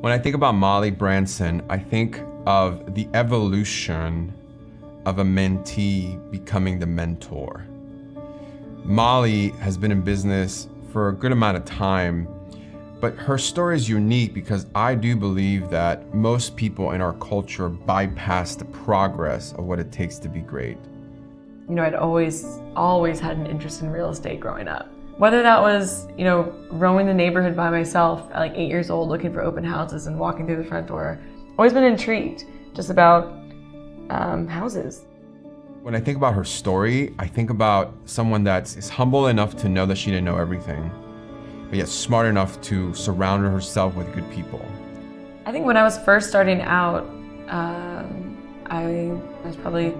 When I think about Molly Branson, I think of the evolution of a mentee becoming the mentor. Molly has been in business for a good amount of time, but her story is unique because I do believe that most people in our culture bypass the progress of what it takes to be great. You know, I'd always had an interest in real estate growing up. Whether that was, roaming the neighborhood by myself at like 8 years old, looking for open houses and walking through the front door. Always been intrigued just about houses. When I think about her story, I think about someone that is humble enough to know that she didn't know everything, but yet smart enough to surround herself with good people. I think when I was first starting out, I was probably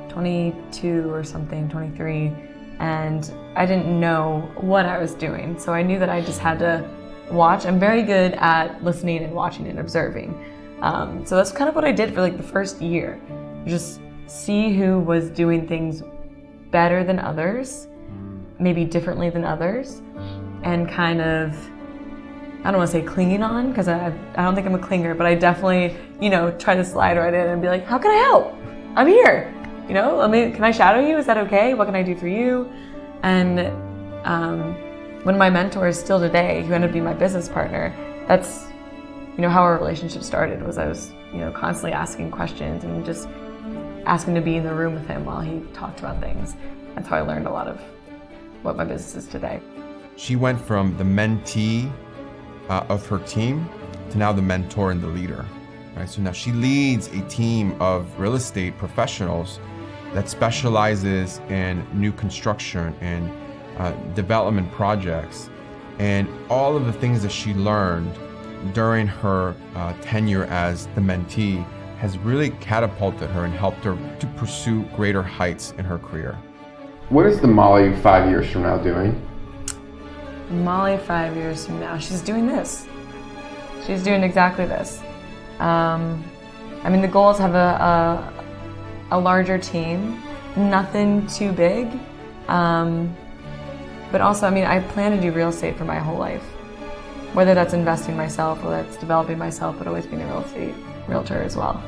22 or something, 23, and I didn't know what I was doing. So I knew that I just had to watch. I'm very good at listening and watching and observing. So that's kind of what I did for like the first year. Just see who was doing things better than others, maybe differently than others, and kind of, I don't want to say clinging on, because I don't think I'm a clinger, but I definitely, try to slide right in and be like, how can I help? I'm here. Can I shadow you? Is that okay? What can I do for you? And one of my mentors still today, who ended up being my business partner, that's, how our relationship started, was I was, constantly asking questions and just asking to be in the room with him while he talked about things. That's how I learned a lot of what my business is today. She went from the mentee of her team to now the mentor and the leader. Right? So now she leads a team of real estate professionals that specializes in new construction and development projects. And all of the things that she learned during her tenure as the mentee has really catapulted her and helped her to pursue greater heights in her career. What is the Molly 5 years from now doing? Molly 5 years from now, she's doing this. She's doing exactly this. The goal is to have a larger team, nothing too big. But also, I plan to do real estate for my whole life. Whether that's investing myself, whether that's developing myself, but always being a real estate realtor as well.